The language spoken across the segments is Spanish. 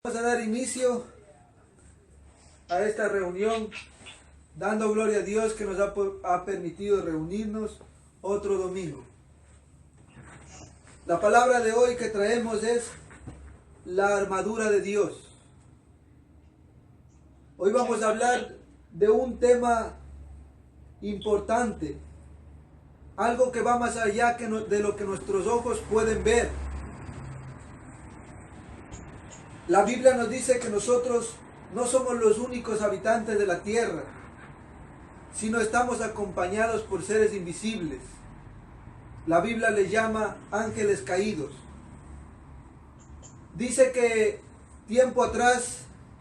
Vamos a dar inicio a esta reunión dando gloria a Dios que nos ha permitido reunirnos otro domingo. La palabra de hoy que traemos es la armadura de Dios. Hoy vamos a hablar de un tema importante, algo que va más allá de lo que nuestros ojos pueden ver. La Biblia nos dice que nosotros no somos los únicos habitantes de la tierra, sino estamos acompañados por seres invisibles. La Biblia les llama ángeles caídos. Dice que tiempo atrás,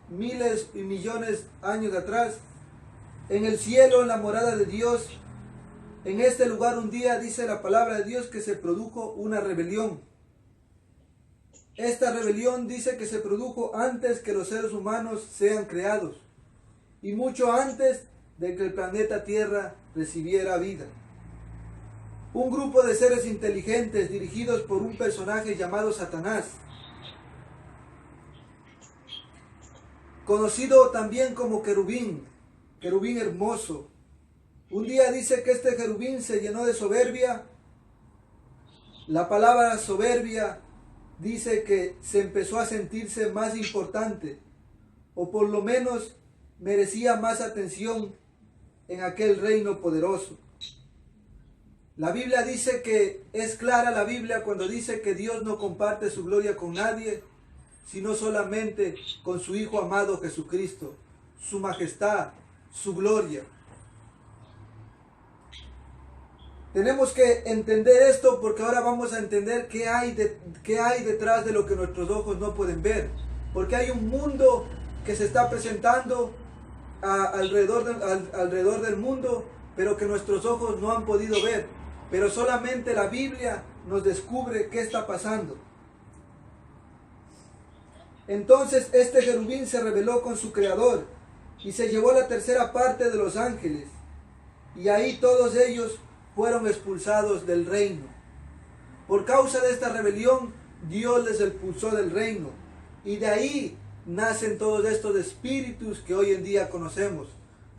miles y millones de años atrás, en el cielo, en la morada de Dios, en este lugar un día dice la palabra de Dios que se produjo una rebelión. Esta rebelión dice que se produjo antes que los seres humanos sean creados y mucho antes de que el planeta Tierra recibiera vida. Un grupo de seres inteligentes dirigidos por un personaje llamado Satanás, conocido también como querubín hermoso. Un día dice que este querubín se llenó de soberbia. La palabra soberbia dice que se empezó a sentirse más importante, o por lo menos merecía más atención en aquel reino poderoso. La Biblia dice que es clara la Biblia cuando dice que Dios no comparte su gloria con nadie, sino solamente con su Hijo amado Jesucristo, su majestad, su gloria. Tenemos que entender esto porque ahora vamos a entender qué hay detrás de lo que nuestros ojos no pueden ver. Porque hay un mundo que se está presentando alrededor del mundo, pero que nuestros ojos no han podido ver. Pero solamente la Biblia nos descubre qué está pasando. Entonces este querubín se rebeló con su creador y se llevó la tercera parte de los ángeles. Y ahí todos ellos fueron expulsados del reino. Por causa de esta rebelión, Dios les expulsó del reino. Y de ahí nacen todos estos espíritus que hoy en día conocemos.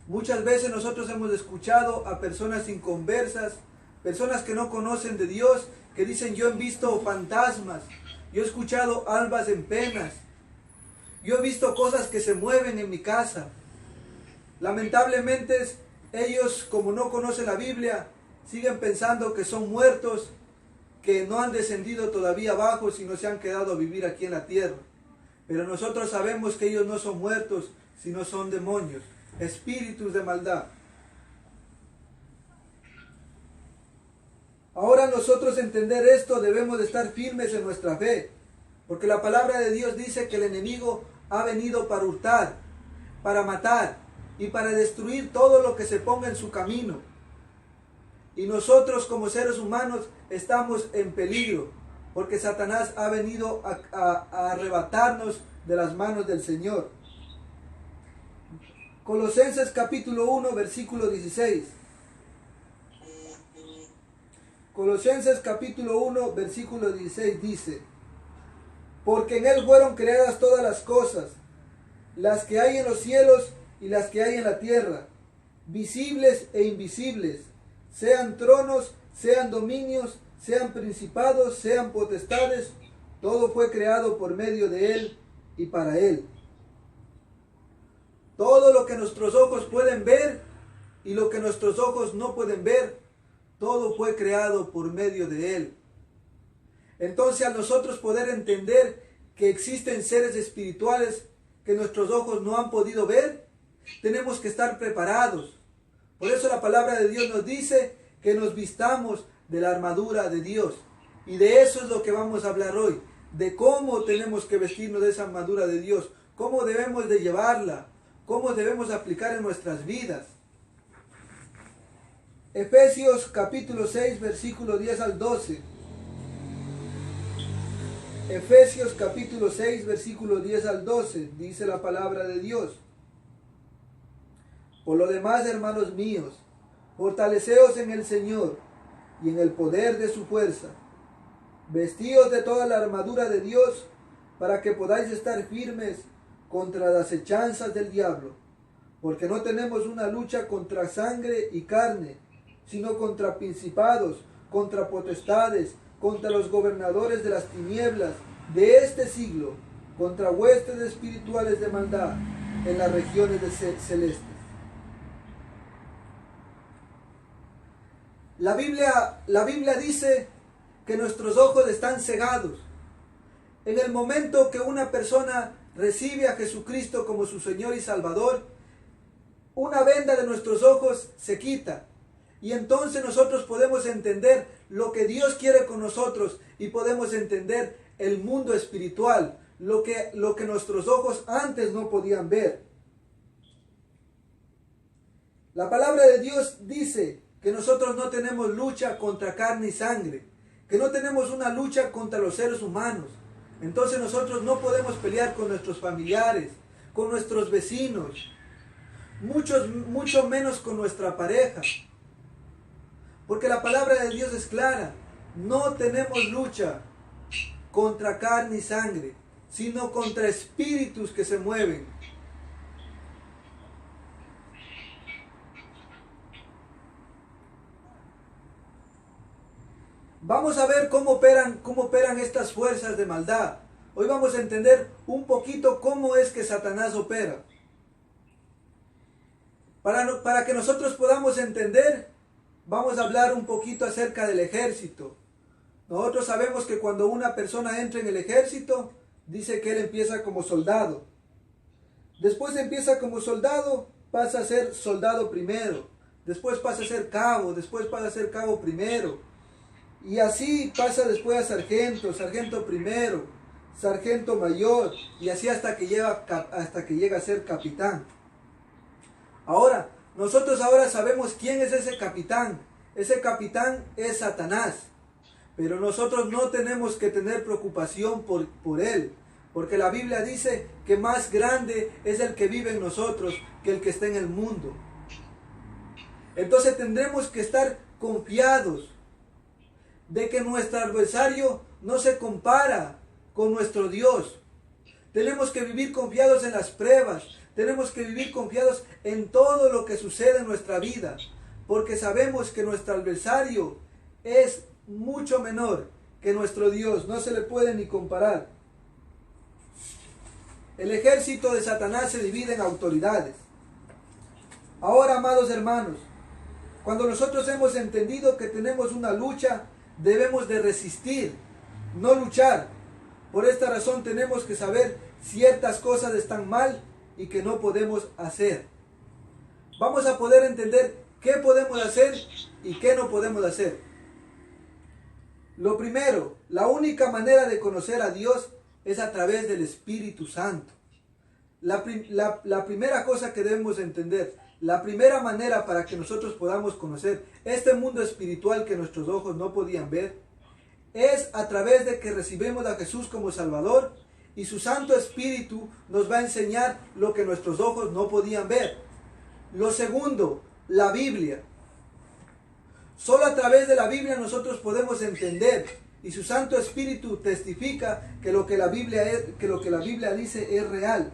Muchas veces nosotros hemos escuchado a personas inconversas, personas que no conocen de Dios, que dicen: yo he visto fantasmas, yo he escuchado almas en penas, yo he visto cosas que se mueven en mi casa. Lamentablemente ellos, como no conocen la Biblia, siguen pensando que son muertos, que no han descendido todavía abajo, sino se han quedado a vivir aquí en la tierra. Pero nosotros sabemos que ellos no son muertos, sino son demonios, espíritus de maldad. Ahora nosotros entender esto debemos de estar firmes en nuestra fe, porque la palabra de Dios dice que el enemigo ha venido para hurtar, para matar y para destruir todo lo que se ponga en su camino. Y nosotros como seres humanos estamos en peligro, porque Satanás ha venido a arrebatarnos de las manos del Señor. Colosenses capítulo 1, versículo 16. Colosenses capítulo 1, versículo 16 dice: porque en Él fueron creadas todas las cosas, las que hay en los cielos y las que hay en la tierra, visibles e invisibles, sean tronos, sean dominios, sean principados, sean potestades, todo fue creado por medio de Él y para Él. Todo lo que nuestros ojos pueden ver y lo que nuestros ojos no pueden ver, todo fue creado por medio de Él. Entonces, al nosotros poder entender que existen seres espirituales que nuestros ojos no han podido ver, tenemos que estar preparados. Por eso la palabra de Dios nos dice que nos vistamos de la armadura de Dios. Y de eso es lo que vamos a hablar hoy, de cómo tenemos que vestirnos de esa armadura de Dios, cómo debemos de llevarla, cómo debemos aplicar en nuestras vidas. Efesios capítulo 6, versículo 10 al 12. Efesios capítulo 6, versículo 10 al 12, dice la palabra de Dios: por lo demás, hermanos míos, fortaleceos en el Señor y en el poder de su fuerza. Vestíos de toda la armadura de Dios para que podáis estar firmes contra las acechanzas del diablo, porque no tenemos una lucha contra sangre y carne, sino contra principados, contra potestades, contra los gobernadores de las tinieblas de este siglo, contra huestes espirituales de maldad en las regiones celestes. La Biblia dice que nuestros ojos están cegados. En el momento que una persona recibe a Jesucristo como su Señor y Salvador, una venda de nuestros ojos se quita. Y entonces nosotros podemos entender lo que Dios quiere con nosotros y podemos entender el mundo espiritual, lo que nuestros ojos antes no podían ver. La palabra de Dios dice que nosotros no tenemos lucha contra carne y sangre, que no tenemos una lucha contra los seres humanos. Entonces nosotros no podemos pelear con nuestros familiares, con nuestros vecinos, mucho menos con nuestra pareja. Porque la palabra de Dios es clara, no tenemos lucha contra carne y sangre, sino contra espíritus que se mueven. Vamos a ver cómo operan estas fuerzas de maldad. Hoy vamos a entender un poquito cómo es que Satanás opera. Para que nosotros podamos entender, vamos a hablar un poquito acerca del ejército. Nosotros sabemos que cuando una persona entra en el ejército, dice que él empieza como soldado. Después empieza como soldado, pasa a ser soldado primero. Después pasa a ser cabo, después pasa a ser cabo primero. Y así pasa después a sargento, sargento primero, sargento mayor, y así hasta que llega a ser capitán. Ahora, nosotros sabemos quién es ese capitán. Ese capitán es Satanás. Pero nosotros no tenemos que tener preocupación por él. Porque la Biblia dice que más grande es el que vive en nosotros que el que está en el mundo. Entonces tendremos que estar confiados de que nuestro adversario no se compara con nuestro Dios. Tenemos que vivir confiados en las pruebas. Tenemos que vivir confiados en todo lo que sucede en nuestra vida. Porque sabemos que nuestro adversario es mucho menor que nuestro Dios. No se le puede ni comparar. El ejército de Satanás se divide en autoridades. Ahora, amados hermanos, cuando nosotros hemos entendido que tenemos una lucha, debemos de resistir, no luchar. Por esta razón tenemos que saber ciertas cosas están mal y que no podemos hacer. Vamos a poder entender qué podemos hacer y qué no podemos hacer. Lo primero, la única manera de conocer a Dios es a través del Espíritu Santo. La primera cosa que debemos entender, la primera manera para que nosotros podamos conocer este mundo espiritual que nuestros ojos no podían ver, es a través de que recibimos a Jesús como Salvador y su Santo Espíritu nos va a enseñar lo que nuestros ojos no podían ver. Lo segundo, la Biblia. Solo a través de la Biblia nosotros podemos entender y su Santo Espíritu testifica que lo que la Biblia dice es real.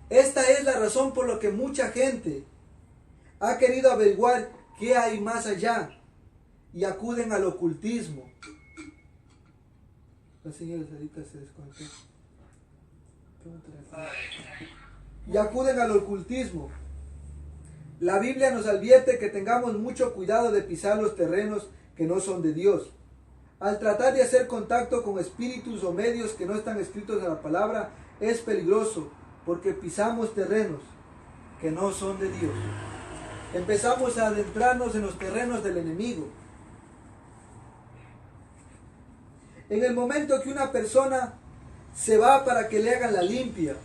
Esta es la razón por la que mucha gente ha querido averiguar qué hay más allá y acuden al ocultismo. La señora Sarita se desconectó. Y acuden al ocultismo. La Biblia nos advierte que tengamos mucho cuidado de pisar los terrenos que no son de Dios. Al tratar de hacer contacto con espíritus o medios que no están escritos en la palabra, es peligroso porque pisamos terrenos que no son de Dios. Empezamos a adentrarnos en los terrenos del enemigo. En el momento que una persona se va para que le hagan la limpia,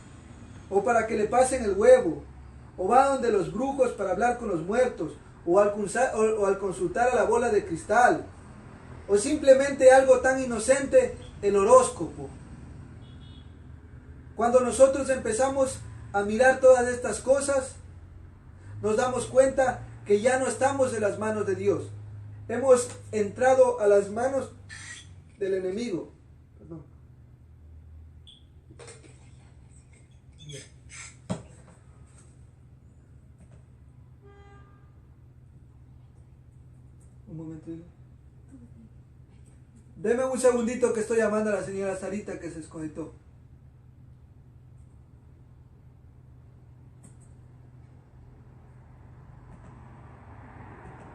o para que le pasen el huevo, o va donde los brujos para hablar con los muertos, o al consultar a la bola de cristal, o simplemente algo tan inocente, el horóscopo. Cuando nosotros empezamos a mirar todas estas cosas, nos damos cuenta que ya no estamos en las manos de Dios. Hemos entrado a las manos del enemigo. Deme un segundito que estoy llamando a la señora Sarita que se desconectó.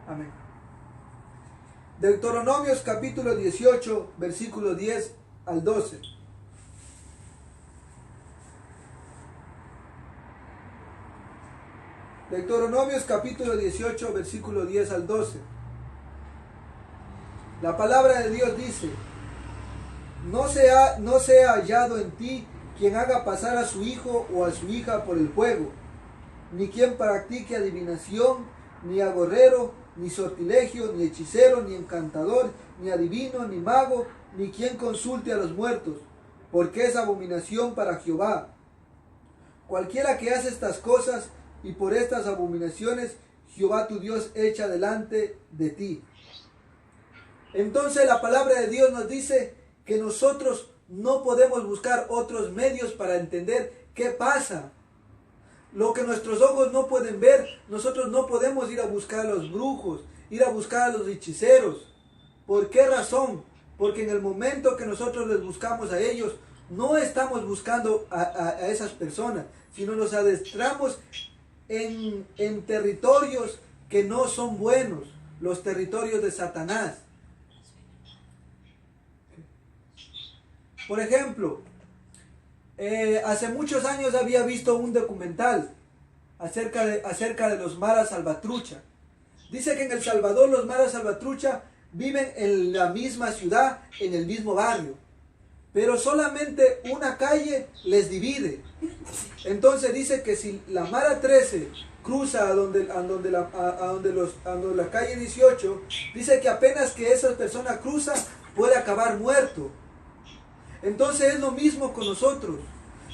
Amén. Deuteronomios capítulo 18, versículo 10 al 12. Deuteronomios capítulo 18, versículo 10 al 12. La palabra de Dios dice: no sea hallado en ti quien haga pasar a su hijo o a su hija por el fuego, ni quien practique adivinación, ni agorrero, ni sortilegio, ni hechicero, ni encantador, ni adivino, ni mago, ni quien consulte a los muertos, porque es abominación para Jehová. Cualquiera que hace estas cosas, y por estas abominaciones, Jehová tu Dios echa delante de ti. Entonces la palabra de Dios nos dice que nosotros no podemos buscar otros medios para entender qué pasa. Lo que nuestros ojos no pueden ver, nosotros no podemos ir a buscar a los brujos, ir a buscar a los hechiceros. ¿Por qué razón? Porque en el momento que nosotros les buscamos a ellos, no estamos buscando a esas personas, sino nos adentramos en territorios que no son buenos, los territorios de Satanás. Por ejemplo, hace muchos años había visto un documental acerca de los maras salvatrucha. Dice que en El Salvador los maras salvatrucha viven en la misma ciudad, en el mismo barrio, pero solamente una calle les divide. Entonces dice que si la Mara 13 cruza a donde la calle 18, dice que apenas que esa persona cruza puede acabar muerto. Entonces es lo mismo con nosotros.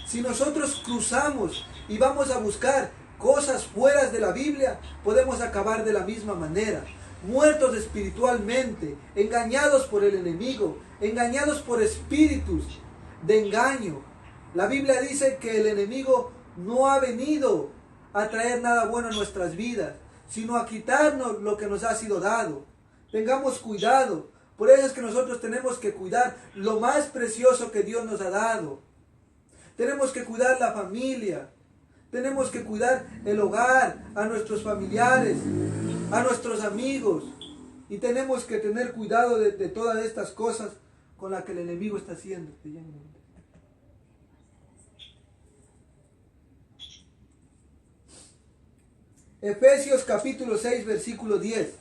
Si nosotros cruzamos y vamos a buscar cosas fuera de la Biblia, podemos acabar de la misma manera. Muertos espiritualmente, engañados por el enemigo, engañados por espíritus de engaño. La Biblia dice que el enemigo no ha venido a traer nada bueno a nuestras vidas, sino a quitarnos lo que nos ha sido dado. Tengamos cuidado. Por eso es que nosotros tenemos que cuidar lo más precioso que Dios nos ha dado. Tenemos que cuidar la familia. Tenemos que cuidar el hogar, a nuestros familiares, a nuestros amigos. Y tenemos que tener cuidado de todas estas cosas con las que el enemigo está haciendo. Efesios capítulo 6, versículo 10.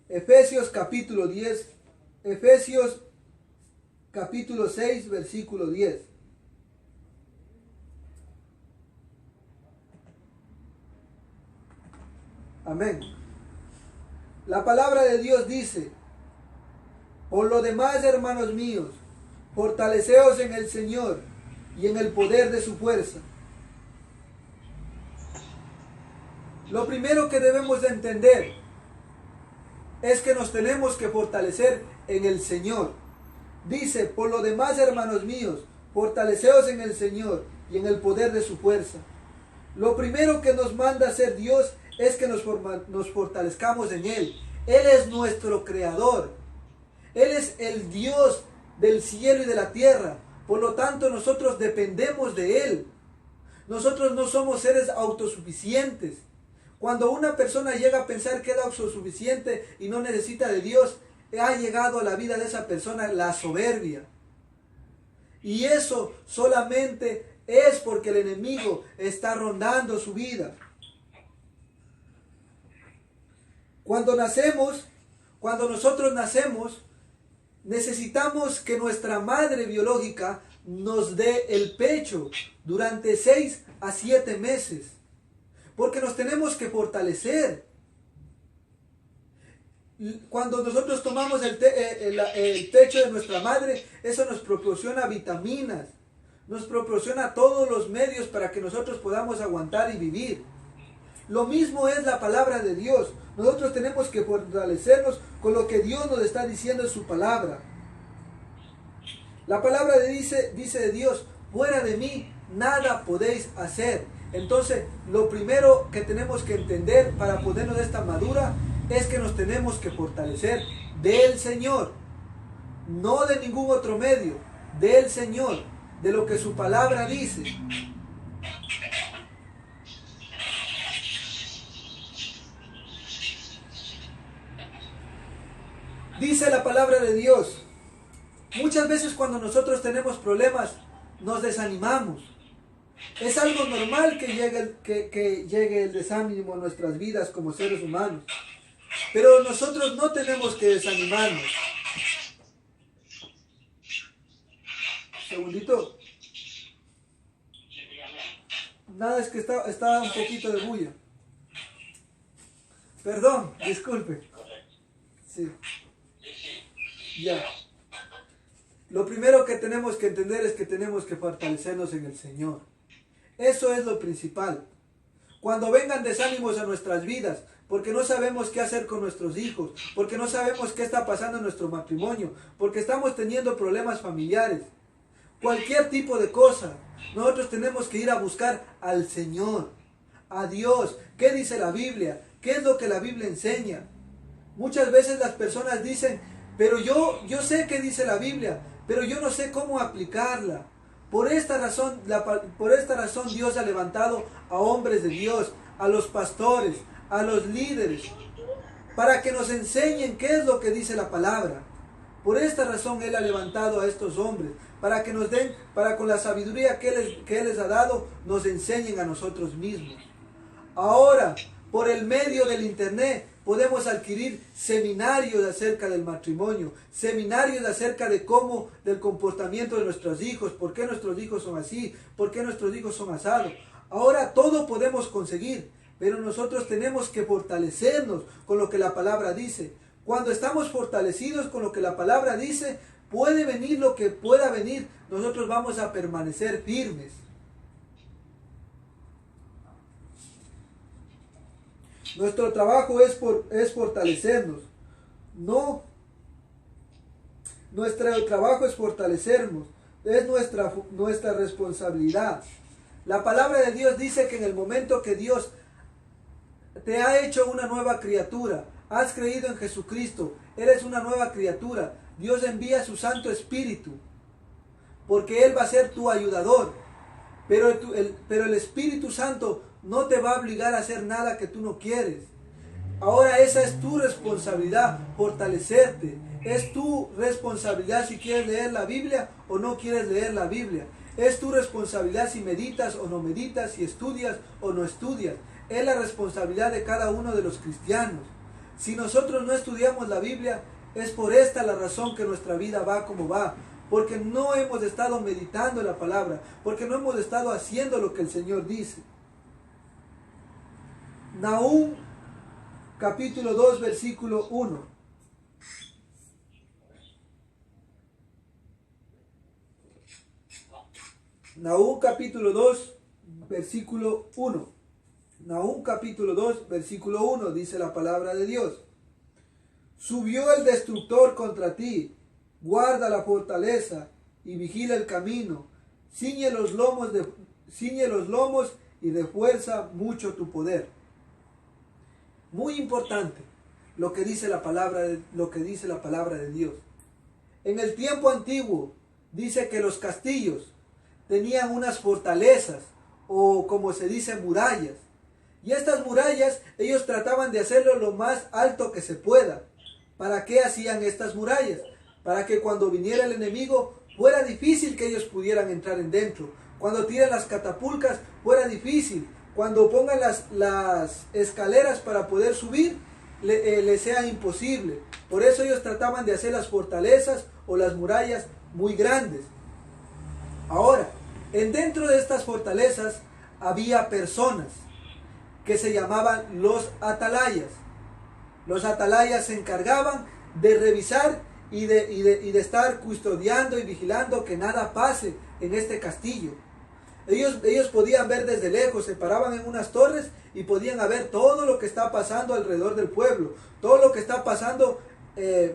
Efesios capítulo 10. Efesios capítulo 6, versículo 10. Amén. La palabra de Dios dice: por lo demás, hermanos míos, fortaleceos en el Señor y en el poder de su fuerza. Lo primero que debemos de entender es que nos tenemos que fortalecer en el Señor. Dice: por lo demás, hermanos míos, fortaleceos en el Señor y en el poder de su fuerza. Lo primero que nos manda hacer Dios es que nos fortalezcamos en Él. Él es nuestro creador. Él es el Dios del cielo y de la tierra. Por lo tanto, nosotros dependemos de Él. Nosotros no somos seres autosuficientes. Cuando una persona llega a pensar que es autosuficiente y no necesita de Dios, ha llegado a la vida de esa persona la soberbia. Y eso solamente es porque el enemigo está rondando su vida. Cuando nosotros nacemos, necesitamos que nuestra madre biológica nos dé el pecho durante 6 a 7 meses. Porque nos tenemos que fortalecer. Cuando nosotros tomamos el pecho de nuestra madre, eso nos proporciona vitaminas. Nos proporciona todos los medios para que nosotros podamos aguantar y vivir. Lo mismo es la palabra de Dios. Nosotros tenemos que fortalecernos con lo que Dios nos está diciendo en su palabra. La palabra dice de Dios: fuera de mí nada podéis hacer. Entonces, lo primero que tenemos que entender para ponernos esta armadura es que nos tenemos que fortalecer del Señor, no de ningún otro medio, del Señor, de lo que su palabra dice. Dice la palabra de Dios, muchas veces cuando nosotros tenemos problemas, nos desanimamos. Es algo normal que llegue el desánimo a nuestras vidas como seres humanos. Pero nosotros no tenemos que desanimarnos. Segundito. Nada, es que está un poquito de bulla. Perdón, disculpe. Sí. Ya. Lo primero que tenemos que entender es que tenemos que fortalecernos en el Señor. Eso es lo principal. Cuando vengan desánimos a nuestras vidas, porque no sabemos qué hacer con nuestros hijos, porque no sabemos qué está pasando en nuestro matrimonio, porque estamos teniendo problemas familiares, cualquier tipo de cosa, nosotros tenemos que ir a buscar al Señor, a Dios. ¿Qué dice la Biblia? ¿Qué es lo que la Biblia enseña? Muchas veces las personas dicen, pero yo sé qué dice la Biblia, pero yo no sé cómo aplicarla. Por esta razón Dios ha levantado a hombres de Dios, a los pastores, a los líderes, para que nos enseñen qué es lo que dice la palabra. Por esta razón Él ha levantado a estos hombres, para que nos den, para con la sabiduría que Él les ha dado, nos enseñen a nosotros mismos. Ahora, por el medio del internet, podemos adquirir seminarios acerca del matrimonio, seminarios acerca de cómo, del comportamiento de nuestros hijos, por qué nuestros hijos son así, por qué nuestros hijos son asados. Ahora todo podemos conseguir, pero nosotros tenemos que fortalecernos con lo que la palabra dice. Cuando estamos fortalecidos con lo que la palabra dice, puede venir lo que pueda venir, nosotros vamos a permanecer firmes. Nuestro trabajo es fortalecernos. No. Nuestro trabajo es fortalecernos. Es nuestra responsabilidad. La palabra de Dios dice que en el momento que Dios te ha hecho una nueva criatura, has creído en Jesucristo, eres una nueva criatura, Dios envía su Santo Espíritu, porque Él va a ser tu ayudador. Pero el Espíritu Santo no te va a obligar a hacer nada que tú no quieres. Ahora esa es tu responsabilidad, fortalecerte. Es tu responsabilidad si quieres leer la Biblia o no quieres leer la Biblia. Es tu responsabilidad si meditas o no meditas, si estudias o no estudias. Es la responsabilidad de cada uno de los cristianos. Si nosotros no estudiamos la Biblia, es por esta la razón que nuestra vida va como va. Porque no hemos estado meditando la palabra, porque no hemos estado haciendo lo que el Señor dice. Nahum capítulo 2 versículo 1. Nahum capítulo 2 versículo 1. Nahum capítulo 2 versículo 1 dice la palabra de Dios. Subió el destructor contra ti, guarda la fortaleza y vigila el camino, ciñe los lomos y refuerza mucho tu poder. Muy importante lo que dice la palabra de Dios. En el tiempo antiguo dice que los castillos tenían unas fortalezas o como se dice murallas. Y estas murallas ellos trataban de hacerlo lo más alto que se pueda. ¿Para qué hacían estas murallas? Para que cuando viniera el enemigo fuera difícil que ellos pudieran entrar en dentro. Cuando tiren las catapultas fuera difícil. Cuando pongan las escaleras para poder subir, les sea imposible. Por eso ellos trataban de hacer las fortalezas o las murallas muy grandes. Ahora, dentro de estas fortalezas había personas que se llamaban los atalayas. Los atalayas se encargaban de revisar y de estar custodiando y vigilando que nada pase en este castillo. Ellos podían ver desde lejos, se paraban en unas torres y podían ver todo lo que está pasando alrededor del pueblo, todo lo que está pasando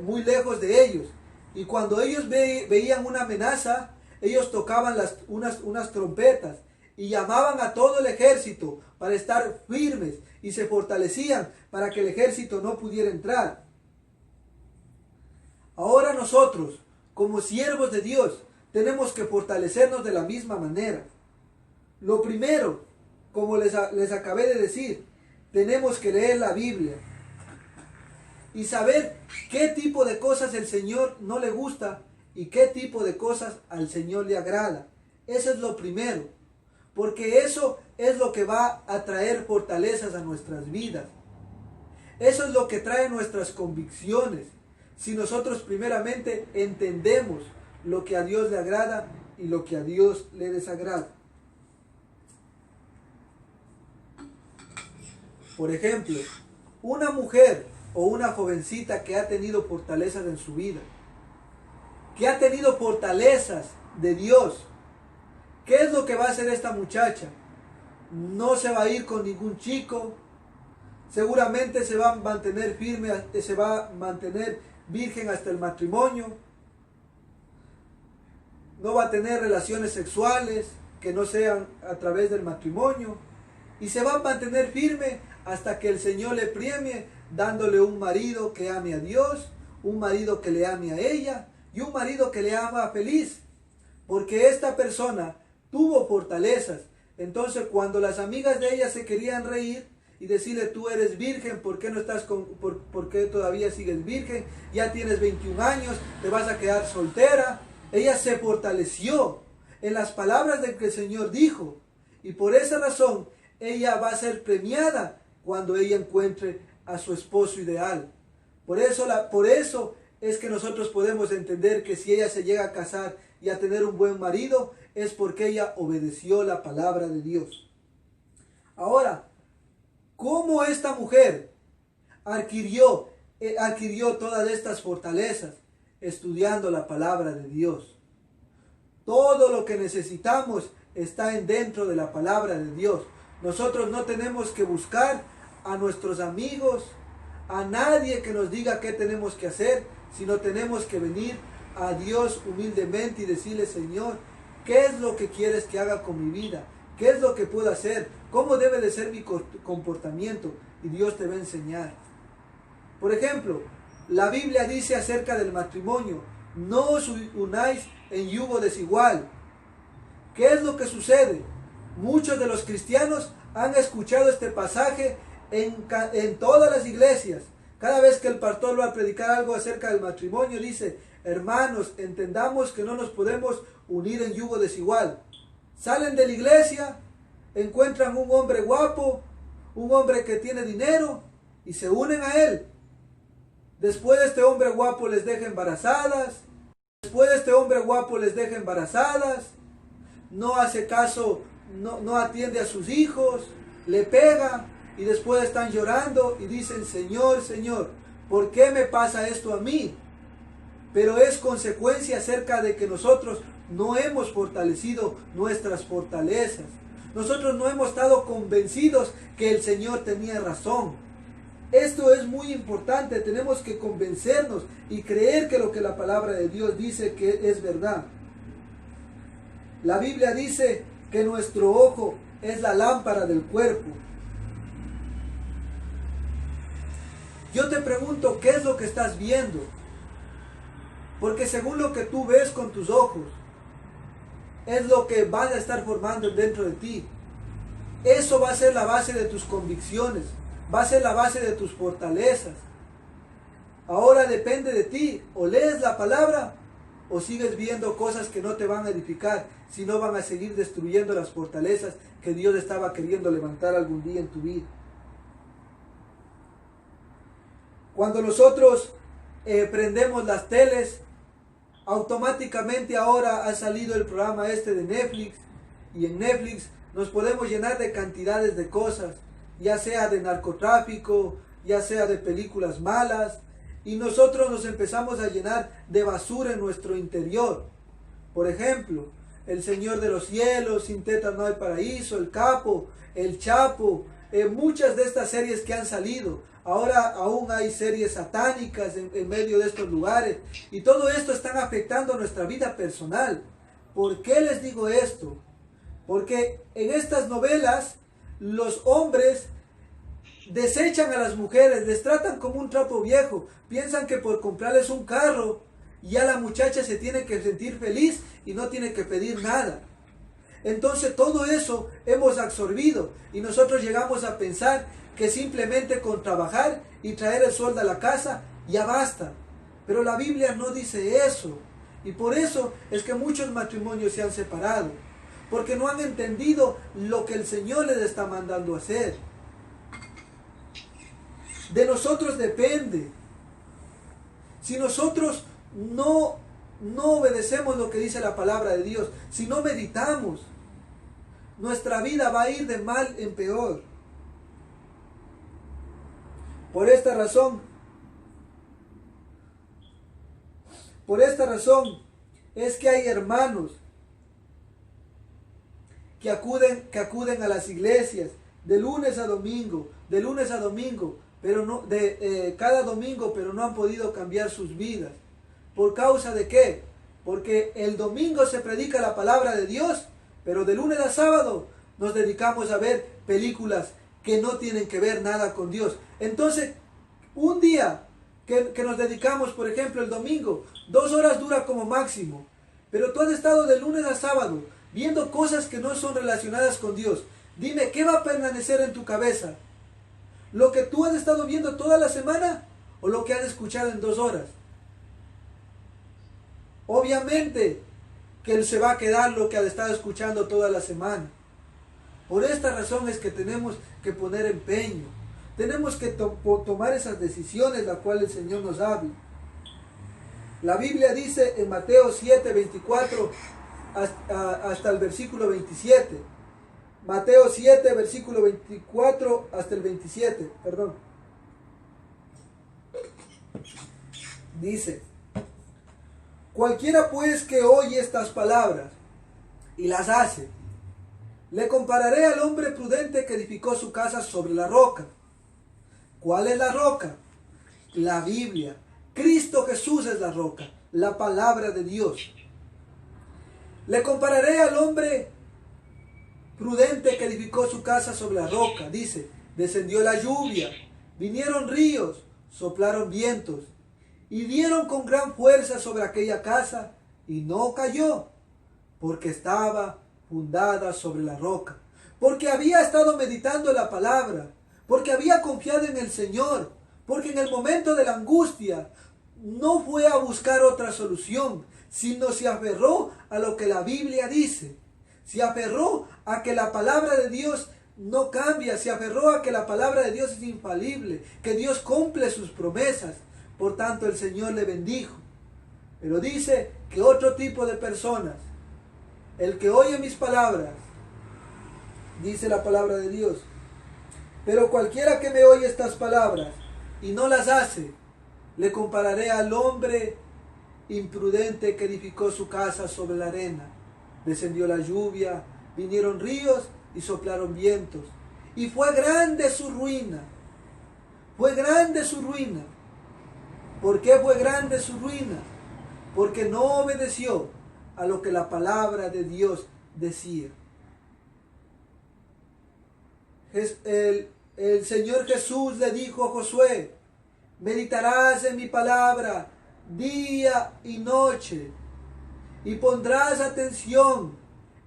muy lejos de ellos. Y cuando ellos veían una amenaza, ellos tocaban unas trompetas y llamaban a todo el ejército para estar firmes y se fortalecían para que el ejército no pudiera entrar. Ahora nosotros, como siervos de Dios, tenemos que fortalecernos de la misma manera. Lo primero, como les acabé de decir, tenemos que leer la Biblia y saber qué tipo de cosas el Señor no le gusta y qué tipo de cosas al Señor le agrada. Eso es lo primero, porque eso es lo que va a traer fortalezas a nuestras vidas. Eso es lo que trae nuestras convicciones. Si nosotros primeramente entendemos lo que a Dios le agrada y lo que a Dios le desagrada. Por ejemplo, una mujer o una jovencita que ha tenido fortalezas en su vida, que ha tenido fortalezas de Dios, ¿qué es lo que va a hacer esta muchacha? No se va a ir con ningún chico, seguramente se va a mantener firme, se va a mantener virgen hasta el matrimonio, no va a tener relaciones sexuales que no sean a través del matrimonio y se va a mantener firme hasta que el Señor le premie dándole un marido que ame a Dios, un marido que le ame a ella y un marido que le ama feliz, porque esta persona tuvo fortalezas. Entonces cuando las amigas de ella se querían reír y decirle, tú eres virgen, ¿por qué no estás por qué todavía sigues virgen? Ya tienes 21 años, te vas a quedar soltera. Ella se fortaleció en las palabras de que el Señor dijo, y por esa razón ella va a ser premiada cuando ella encuentre a su esposo ideal. Por eso es que nosotros podemos entender que si ella se llega a casar y a tener un buen marido, es porque ella obedeció la palabra de Dios. Ahora, ¿cómo esta mujer adquirió todas estas fortalezas? Estudiando la palabra de Dios. Todo lo que necesitamos está dentro de la palabra de Dios. Nosotros no tenemos que buscar a nuestros amigos, a nadie que nos diga qué tenemos que hacer, sino tenemos que venir a Dios humildemente y decirle, Señor, ¿qué es lo que quieres que haga con mi vida? ¿Qué es lo que puedo hacer? ¿Cómo debe de ser mi comportamiento? Y Dios te va a enseñar. Por ejemplo, la Biblia dice acerca del matrimonio, no os unáis en yugo desigual. ¿Qué es lo que sucede? Muchos de los cristianos han escuchado este pasaje en todas las iglesias. Cada vez que el pastor va a predicar algo acerca del matrimonio, dice, hermanos, entendamos que no nos podemos unir en yugo desigual. Salen de la iglesia, encuentran un hombre guapo, un hombre que tiene dinero y se unen a él. Después de este hombre guapo les deja embarazadas. No hace caso, no atiende a sus hijos, le pega y después están llorando y dicen, Señor, Señor, ¿por qué me pasa esto a mí? Pero es consecuencia acerca de que nosotros no hemos fortalecido nuestras fortalezas. Nosotros no hemos estado convencidos que el Señor tenía razón. Esto es muy importante, tenemos que convencernos y creer que lo que la palabra de Dios dice que es verdad. La Biblia dice que nuestro ojo es la lámpara del cuerpo. Yo te pregunto, ¿qué es lo que estás viendo? Porque según lo que tú ves con tus ojos, es lo que van a estar formando dentro de ti. Eso va a ser la base de tus convicciones. Va a ser la base de tus fortalezas. Ahora depende de ti, o lees la palabra o sigues viendo cosas que no te van a edificar, sino van a seguir destruyendo las fortalezas que Dios estaba queriendo levantar algún día en tu vida. Cuando nosotros prendemos las teles, automáticamente ahora ha salido el programa este de Netflix, y en Netflix nos podemos llenar de cantidades de cosas, ya sea de narcotráfico, ya sea de películas malas, y nosotros nos empezamos a llenar de basura en nuestro interior. Por ejemplo, El Señor de los Cielos, Sin Tetas No Hay Paraíso, El Capo, El Chapo, muchas de estas series que han salido. Ahora aún hay series satánicas en medio de estos lugares, y todo esto está afectando nuestra vida personal. ¿Por qué les digo esto? Porque en estas novelas los hombres desechan a las mujeres, les tratan como un trapo viejo. Piensan que por comprarles un carro ya la muchacha se tiene que sentir feliz y no tiene que pedir nada. Entonces todo eso hemos absorbido y nosotros llegamos a pensar que simplemente con trabajar y traer el sueldo a la casa ya basta. Pero la Biblia no dice eso. Y por eso es que muchos matrimonios se han separado. Porque no han entendido lo que el Señor les está mandando a hacer. De nosotros depende. Si nosotros no obedecemos lo que dice la palabra de Dios, si no meditamos, nuestra vida va a ir de mal en peor. Por esta razón es que hay hermanos que acuden a las iglesias de lunes a domingo, pero no cada domingo, pero no han podido cambiar sus vidas. ¿Por causa de qué? Porque el domingo se predica la palabra de Dios, pero de lunes a sábado nos dedicamos a ver películas que no tienen que ver nada con Dios. Entonces, un día que nos dedicamos, por ejemplo, el domingo, 2 horas dura como máximo, pero tú has estado de lunes a sábado viendo cosas que no son relacionadas con Dios. Dime, ¿qué va a permanecer en tu cabeza? ¿Lo que tú has estado viendo toda la semana o lo que has escuchado en 2 horas? Obviamente que él se va a quedar lo que has estado escuchando toda la semana. Por esta razón es que tenemos que poner empeño. Tenemos que tomar esas decisiones las cuales el Señor nos habla. La Biblia dice en Mateo 7, 24 hasta el versículo 27. Mateo 7, versículo 24 hasta el 27. Perdón. Dice: cualquiera pues que oye estas palabras y las hace, le compararé al hombre prudente que edificó su casa sobre la roca. ¿Cuál es la roca? La Biblia. Cristo Jesús es la roca, la palabra de Dios. Le compararé al hombre prudente que edificó su casa sobre la roca. Dice: descendió la lluvia, vinieron ríos, soplaron vientos y dieron con gran fuerza sobre aquella casa, y no cayó, porque estaba fundada sobre la roca, porque había estado meditando la palabra, porque había confiado en el Señor, porque en el momento de la angustia no fue a buscar otra solución, sino se aferró a lo que la Biblia dice, se aferró a que la palabra de Dios no cambia, se aferró a que la palabra de Dios es infalible, que Dios cumple sus promesas. Por tanto, el Señor le bendijo. Pero dice que otro tipo de personas, el que oye mis palabras, dice la palabra de Dios, pero cualquiera que me oye estas palabras y no las hace, le compararé al hombre imprudente que edificó su casa sobre la arena. Descendió la lluvia, vinieron ríos y soplaron vientos, y fue grande su ruina. Fue grande su ruina. ¿Por qué fue grande su ruina? Porque no obedeció a lo que la palabra de Dios decía. El Señor Jesús le dijo a Josué: meditarás en mi palabra día y noche, y pondrás atención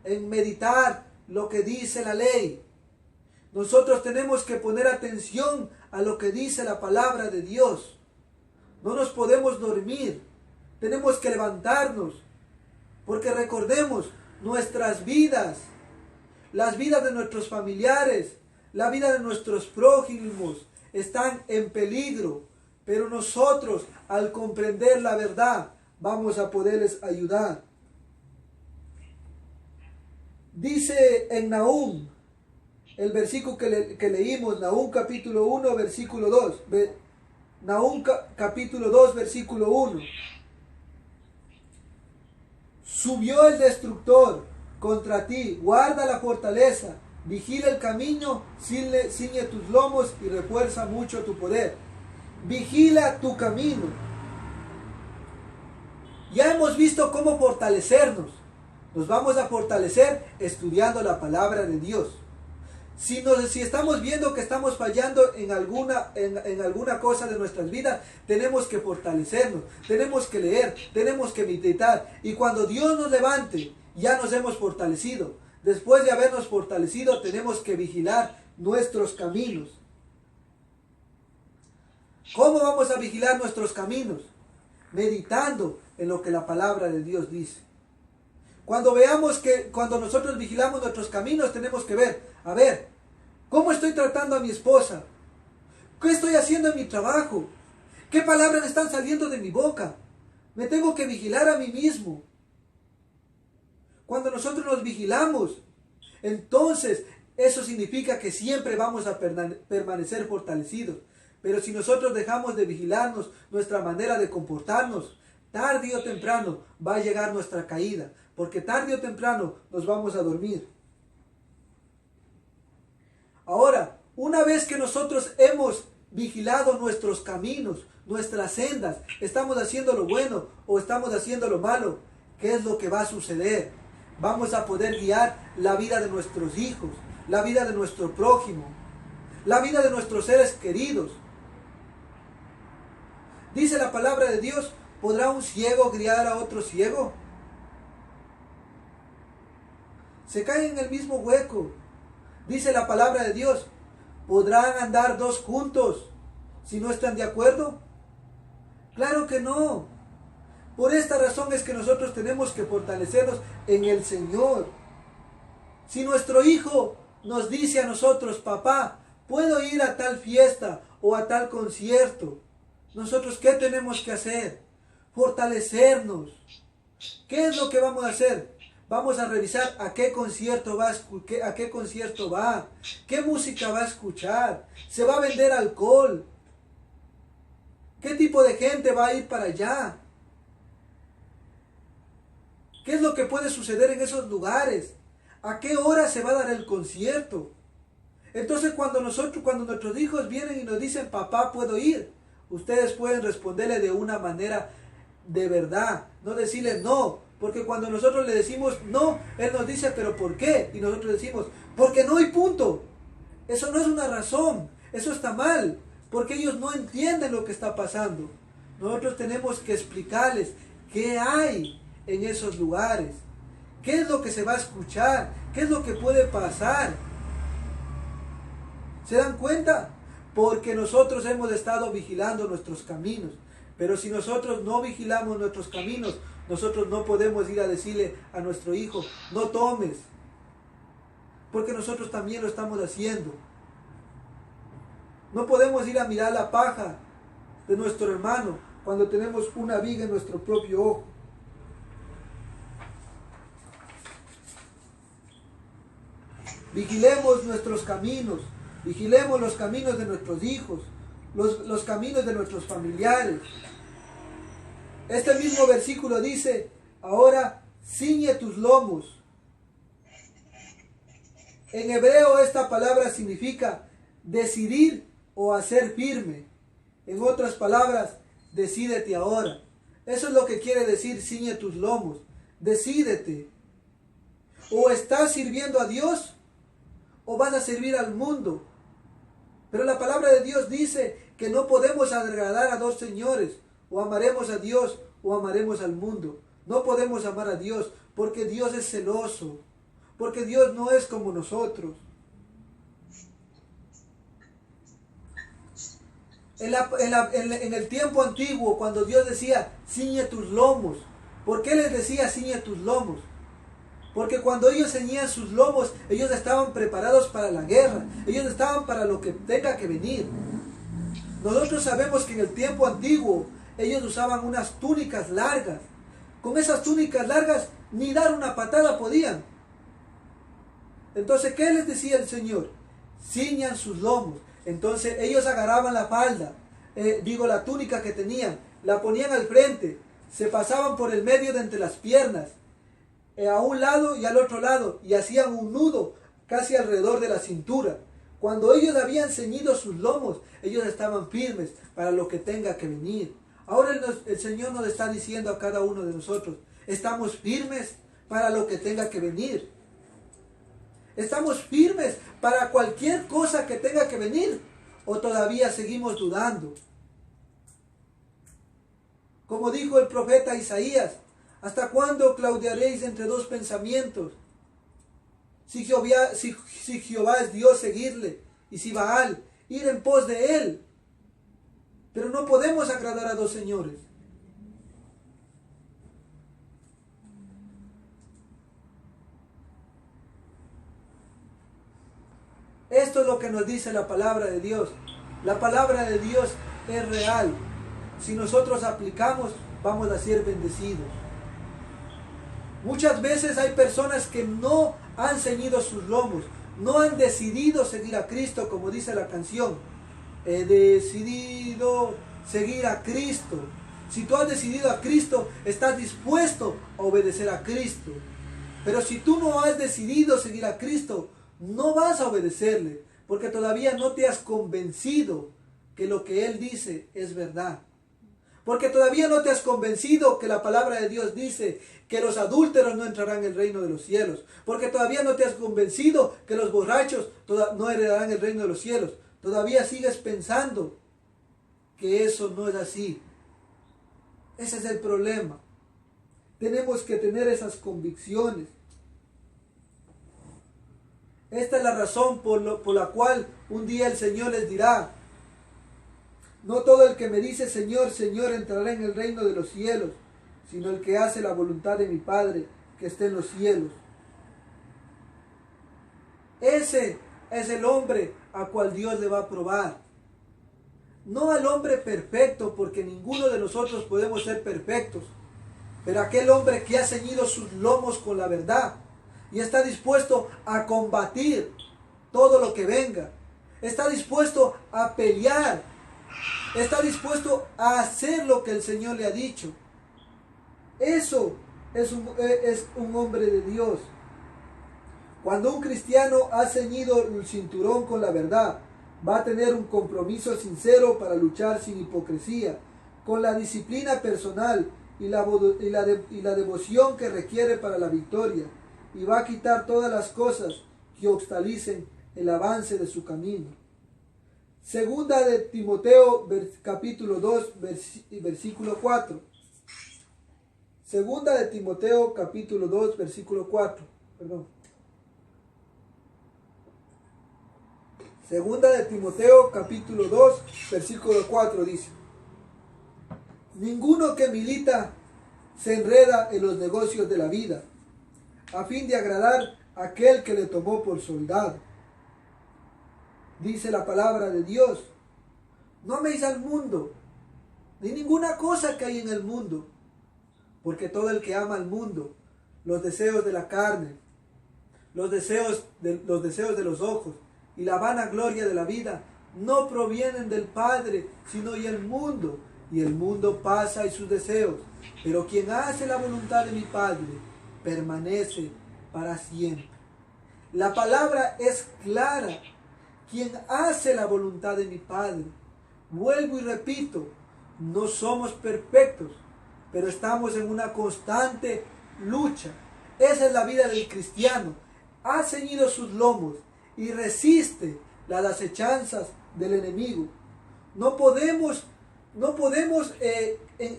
en meditar lo que dice la ley. Nosotros tenemos que poner atención a lo que dice la palabra de Dios. No nos podemos dormir, tenemos que levantarnos, porque recordemos, nuestras vidas, las vidas de nuestros familiares, la vida de nuestros prójimos están en peligro, pero nosotros, al comprender la verdad, vamos a poderles ayudar. Dice en Nahum, el versículo que leímos, Nahum capítulo 1, versículo 2, Nahum capítulo 2, versículo 1. Subió el destructor contra ti, guarda la fortaleza, vigila el camino, ciñe tus lomos y refuerza mucho tu poder. Vigila tu camino. Ya hemos visto cómo fortalecernos. Nos vamos a fortalecer estudiando la palabra de Dios. Si estamos viendo que estamos fallando en alguna cosa de nuestras vidas, tenemos que fortalecernos, tenemos que leer, tenemos que meditar. Y cuando Dios nos levante, ya nos hemos fortalecido. Después de habernos fortalecido, tenemos que vigilar nuestros caminos. ¿Cómo vamos a vigilar nuestros caminos? Meditando en lo que la palabra de Dios dice. Cuando nosotros vigilamos nuestros caminos, tenemos que ver, a ver, ¿cómo estoy tratando a mi esposa? ¿Qué estoy haciendo en mi trabajo? ¿Qué palabras están saliendo de mi boca? Me tengo que vigilar a mí mismo. Cuando nosotros nos vigilamos, entonces eso significa que siempre vamos a permanecer fortalecidos. Pero si nosotros dejamos de vigilarnos, nuestra manera de comportarnos, tarde o temprano va a llegar nuestra caída, porque tarde o temprano nos vamos a dormir. Ahora, una vez que nosotros hemos vigilado nuestros caminos, nuestras sendas, estamos haciendo lo bueno o estamos haciendo lo malo, ¿qué es lo que va a suceder? Vamos a poder guiar la vida de nuestros hijos, la vida de nuestro prójimo, la vida de nuestros seres queridos. Dice la palabra de Dios, ¿podrá un ciego guiar a otro ciego? Se caen en el mismo hueco. Dice la palabra de Dios, ¿podrán andar dos juntos si no están de acuerdo? Claro que no. Por esta razón es que nosotros tenemos que fortalecernos en el Señor. Si nuestro hijo nos dice a nosotros, papá, puedo ir a tal fiesta o a tal concierto, nosotros ¿qué tenemos que hacer? Fortalecernos. ¿Qué es lo que vamos a hacer? Vamos a revisar a qué concierto va, qué música va a escuchar, se va a vender alcohol, qué tipo de gente va a ir para allá, qué es lo que puede suceder en esos lugares, a qué hora se va a dar el concierto. Entonces cuando nuestros hijos vienen y nos dicen, papá, ¿puedo ir?, ustedes pueden responderle de una manera de verdad, no decirle no, porque cuando nosotros le decimos no, él nos dice, ¿pero por qué? Y nosotros decimos, porque no, y punto. Eso no es una razón, eso está mal, porque ellos no entienden lo que está pasando. Nosotros tenemos que explicarles qué hay en esos lugares, qué es lo que se va a escuchar, qué es lo que puede pasar. ¿Se dan cuenta? Porque nosotros hemos estado vigilando nuestros caminos. Pero si nosotros no vigilamos nuestros caminos, nosotros no podemos ir a decirle a nuestro hijo, no tomes. Porque nosotros también lo estamos haciendo. No podemos ir a mirar la paja de nuestro hermano cuando tenemos una viga en nuestro propio ojo. Vigilemos nuestros caminos. Vigilemos los caminos de nuestros hijos, los caminos de nuestros familiares. Este mismo versículo dice, ahora ciñe tus lomos. En hebreo esta palabra significa decidir o hacer firme. En otras palabras, decídete ahora. Eso es lo que quiere decir ciñe tus lomos. Decídete. O estás sirviendo a Dios o vas a servir al mundo. Pero la palabra de Dios dice que no podemos agradar a dos señores. O amaremos a Dios o amaremos al mundo. No podemos amar a Dios porque Dios es celoso. Porque Dios no es como nosotros. En el tiempo antiguo, cuando Dios decía, ciñe tus lomos. ¿Por qué les decía, ciñe tus lomos? Porque cuando ellos ceñían sus lomos, ellos estaban preparados para la guerra. Ellos estaban para lo que tenga que venir. Nosotros sabemos que en el tiempo antiguo, ellos usaban unas túnicas largas. Con esas túnicas largas, ni dar una patada podían. Entonces, ¿qué les decía el Señor? Ciñan sus lomos. Entonces, ellos agarraban la falda, la túnica que tenían, la ponían al frente, se pasaban por el medio de entre las piernas, a un lado y al otro lado, y hacían un nudo casi alrededor de la cintura. Cuando ellos habían ceñido sus lomos, ellos estaban firmes para lo que tenga que venir. Ahora el Señor nos está diciendo a cada uno de nosotros, ¿estamos firmes? para lo que tenga que venir. ¿Estamos firmes para cualquier cosa que tenga que venir? ¿O todavía seguimos dudando? Como dijo el profeta Isaías, ¿hasta cuándo claudiaréis entre dos pensamientos? Si Jehová es Dios, seguirle, y si Baal, ir en pos de él. Pero no podemos agradar a dos señores. Esto es lo que nos dice la palabra de Dios. La palabra de Dios es real. Si nosotros aplicamos, vamos a ser bendecidos. Muchas veces hay personas que no han ceñido sus lomos, no han decidido seguir a Cristo, como dice la canción. He decidido seguir a Cristo. Si tú has decidido a Cristo, estás dispuesto a obedecer a Cristo. Pero si tú no has decidido seguir a Cristo, no vas a obedecerle, porque todavía no te has convencido que lo que Él dice es verdad. Porque todavía no te has convencido que la palabra de Dios dice que los adúlteros no entrarán en el reino de los cielos. Porque todavía no te has convencido que los borrachos no heredarán el reino de los cielos. Todavía sigues pensando que eso no es así. Ese es el problema. Tenemos que tener esas convicciones. Esta es la razón por la cual un día el Señor les dirá: no todo el que me dice Señor, Señor entrará en el reino de los cielos, sino el que hace la voluntad de mi Padre que está en los cielos. Ese es el hombre a cual Dios le va a probar. No al hombre perfecto, porque ninguno de nosotros podemos ser perfectos, pero aquel hombre que ha ceñido sus lomos con la verdad y está dispuesto a combatir todo lo que venga, está dispuesto a pelear, está dispuesto a hacer lo que el Señor le ha dicho. Eso es un hombre de Dios. Cuando un cristiano ha ceñido el cinturón con la verdad, va a tener un compromiso sincero para luchar sin hipocresía, con la disciplina personal y la devoción que requiere para la victoria, y va a quitar todas las cosas que obstaculicen el avance de su camino. Segunda de Timoteo capítulo 2 versículo 4. Segunda de Timoteo capítulo 2 versículo 4. Segunda de Timoteo capítulo 2 versículo 4 dice: ninguno que milita se enreda en los negocios de la vida, a fin de agradar a aquel que le tomó por soldado. Dice la palabra de Dios: no améis al mundo, ni ninguna cosa que hay en el mundo, porque todo el que ama al mundo, los deseos de la carne, los deseos de los ojos y la vanagloria de la vida, no provienen del Padre, sino del mundo. Y el mundo pasa y sus deseos, pero quien hace la voluntad de mi Padre permanece para siempre. La palabra es clara: quien hace la voluntad de mi Padre. Vuelvo y repito, no somos perfectos, pero estamos en una constante lucha. Esa es la vida del cristiano. Ha ceñido sus lomos y resiste las acechanzas del enemigo. No podemos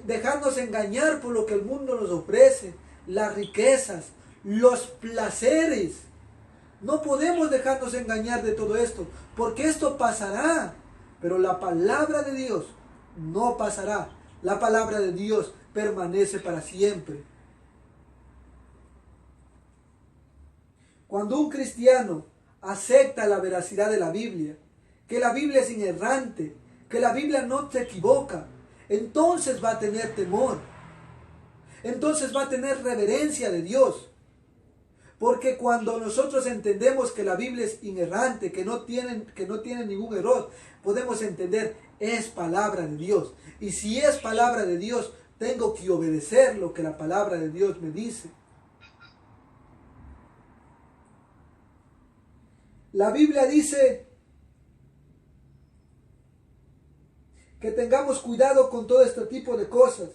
dejarnos engañar por lo que el mundo nos ofrece, las riquezas, los placeres. No podemos dejarnos engañar de todo esto, porque esto pasará, pero la palabra de Dios no pasará. La palabra de Dios permanece para siempre. Cuando un cristiano acepta la veracidad de la Biblia, que la Biblia es inerrante, que la Biblia no se equivoca, entonces va a tener temor, entonces va a tener reverencia de Dios. Porque cuando nosotros entendemos que la Biblia es inerrante, que no tiene ningún error, podemos entender, es palabra de Dios. Y si es palabra de Dios, tengo que obedecer lo que la palabra de Dios me dice. La Biblia dice que tengamos cuidado con todo este tipo de cosas.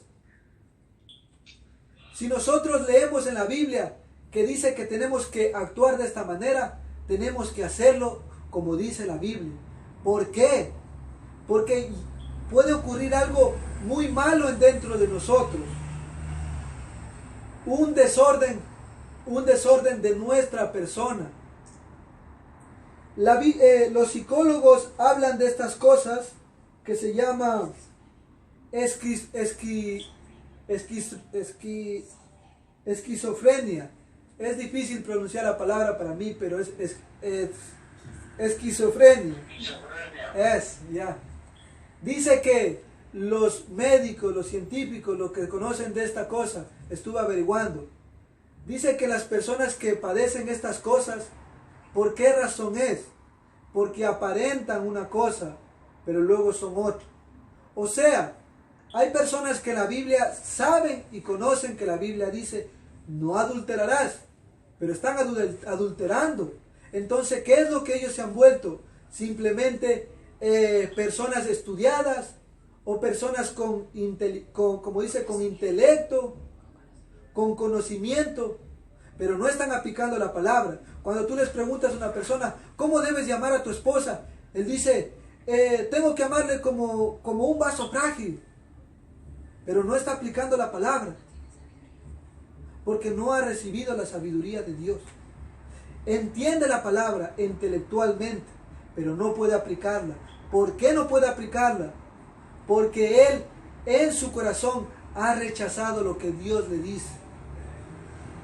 Si nosotros leemos en la Biblia que dice que tenemos que actuar de esta manera, tenemos que hacerlo como dice la Biblia. ¿Por qué? Porque puede ocurrir algo muy malo dentro de nosotros. Un desorden de nuestra persona. Los psicólogos hablan de estas cosas que se llama esquizofrenia. Es difícil pronunciar la palabra para mí, pero es esquizofrenia. Ya. Dice que los médicos, los científicos, los que conocen de esta cosa, estuve averiguando. Dice que las personas que padecen estas cosas, ¿por qué razón es? Porque aparentan una cosa, pero luego son otra. O sea, hay personas que la Biblia saben y conocen que la Biblia dice, no adulterarás, pero están adulterando. Entonces, ¿qué es lo que ellos se han vuelto? Simplemente personas estudiadas o personas con intelecto, con conocimiento, pero no están aplicando la palabra. Cuando tú les preguntas a una persona, ¿cómo debes llamar a tu esposa? Él dice, tengo que amarle como un vaso frágil, pero no está aplicando la palabra, porque no ha recibido la sabiduría de Dios. Entiende la palabra intelectualmente, pero no puede aplicarla. ¿Por qué no puede aplicarla? Porque él en su corazón ha rechazado lo que Dios le dice.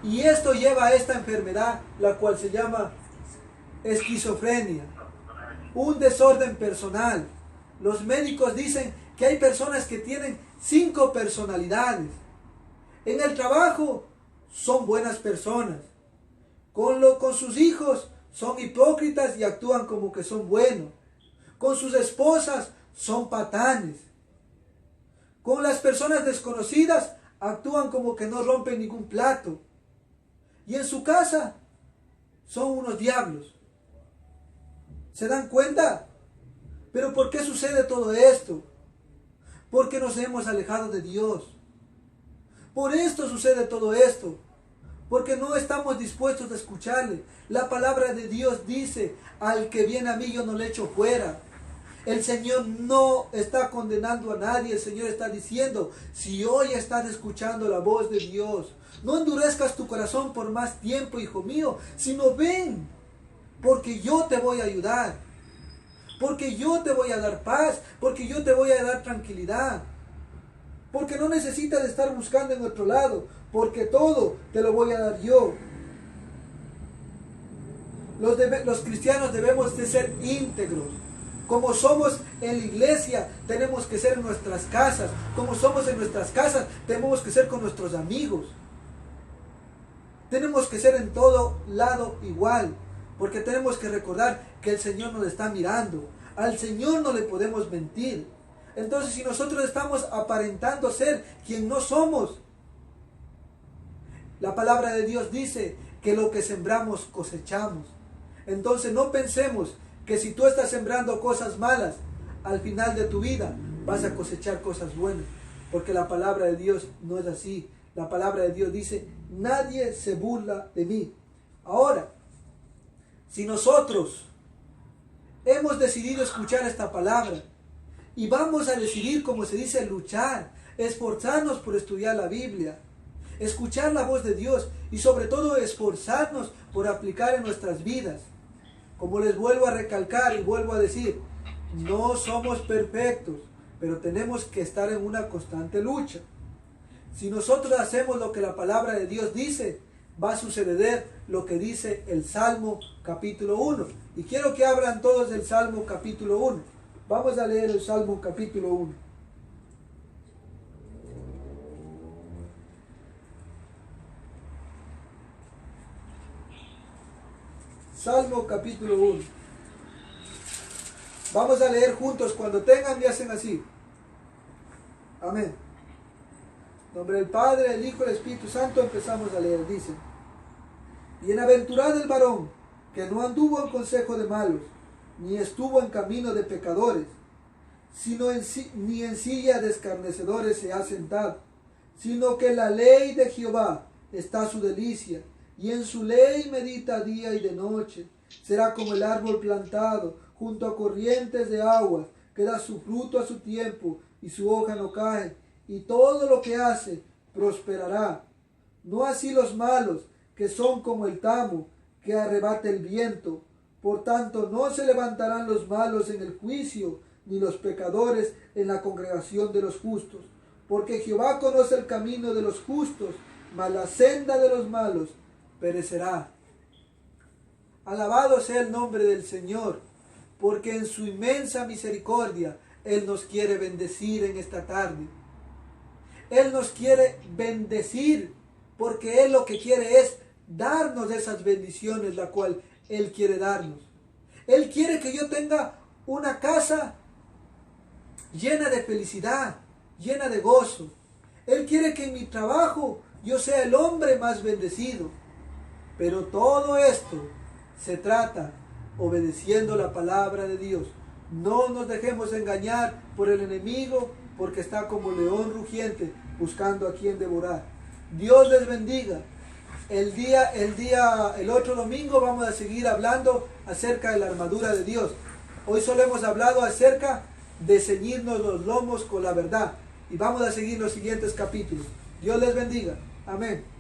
Y esto lleva a esta enfermedad, la cual se llama esquizofrenia, un desorden personal. Los médicos dicen que hay personas que tienen 5 personalidades. En el trabajo son buenas personas. Con sus hijos son hipócritas y actúan como que son buenos. Con sus esposas son patanes. Con las personas desconocidas actúan como que no rompen ningún plato. Y en su casa son unos diablos. ¿Se dan cuenta? ¿Pero por qué sucede todo esto? Porque nos hemos alejado de Dios. Por esto sucede todo esto. Porque no estamos dispuestos a escucharle. La palabra de Dios dice, al que viene a mí yo no le echo fuera. El Señor no está condenando a nadie. El Señor está diciendo, si hoy estás escuchando la voz de Dios, no endurezcas tu corazón por más tiempo, hijo mío, sino ven, porque yo te voy a ayudar, porque yo te voy a dar paz, porque yo te voy a dar tranquilidad, porque no necesitas de estar buscando en otro lado, porque todo te lo voy a dar yo. Los cristianos debemos de ser íntegros. Como somos en la iglesia, tenemos que ser en nuestras casas. Como somos en nuestras casas, tenemos que ser con nuestros amigos. Tenemos que ser en todo lado igual, porque tenemos que recordar que el Señor nos está mirando. Al Señor no le podemos mentir. Entonces, si nosotros estamos aparentando ser quien no somos, la palabra de Dios dice que lo que sembramos cosechamos. Entonces, no pensemos que si tú estás sembrando cosas malas, al final de tu vida vas a cosechar cosas buenas, porque la palabra de Dios no es así. La palabra de Dios dice, nadie se burla de mí. Ahora, si nosotros hemos decidido escuchar esta palabra y vamos a decidir, como se dice, luchar, esforzarnos por estudiar la Biblia, escuchar la voz de Dios y sobre todo esforzarnos por aplicar en nuestras vidas. Como les vuelvo a recalcar y vuelvo a decir, no somos perfectos, pero tenemos que estar en una constante lucha. Si nosotros hacemos lo que la palabra de Dios dice, va a suceder lo que dice el Salmo capítulo 1. Y quiero que abran todos el Salmo capítulo 1. Vamos a leer el Salmo capítulo 1. Salmo capítulo 1. Vamos a leer juntos. Cuando tengan, me hacen así. Amén. En nombre del Padre, del Hijo y del Espíritu Santo empezamos a leer. Dice: bienaventurado el varón que no anduvo en consejo de malos, ni estuvo en camino de pecadores, ni en silla de escarnecedores se ha sentado, sino que en la ley de Jehová está su delicia, y en su ley medita día y de noche. Será como el árbol plantado junto a corrientes de aguas, que da su fruto a su tiempo, y su hoja no cae, y todo lo que hace prosperará. No así los malos, que son como el tamo, que arrebata el viento. Por tanto, no se levantarán los malos en el juicio, ni los pecadores en la congregación de los justos. Porque Jehová conoce el camino de los justos, mas la senda de los malos perecerá. Alabado sea el nombre del Señor, porque en su inmensa misericordia Él nos quiere bendecir en esta tarde. Él nos quiere bendecir, porque Él lo que quiere es darnos esas bendiciones, la cual Él quiere darnos. Él quiere que yo tenga una casa llena de felicidad, llena de gozo. Él quiere que en mi trabajo yo sea el hombre más bendecido. Pero todo esto se trata obedeciendo la palabra de Dios. No nos dejemos engañar por el enemigo, porque está como león rugiente buscando a quien devorar. Dios les bendiga. El otro domingo vamos a seguir hablando acerca de la armadura de Dios. Hoy solo hemos hablado acerca de ceñirnos los lomos con la verdad. Y vamos a seguir los siguientes capítulos. Dios les bendiga. Amén.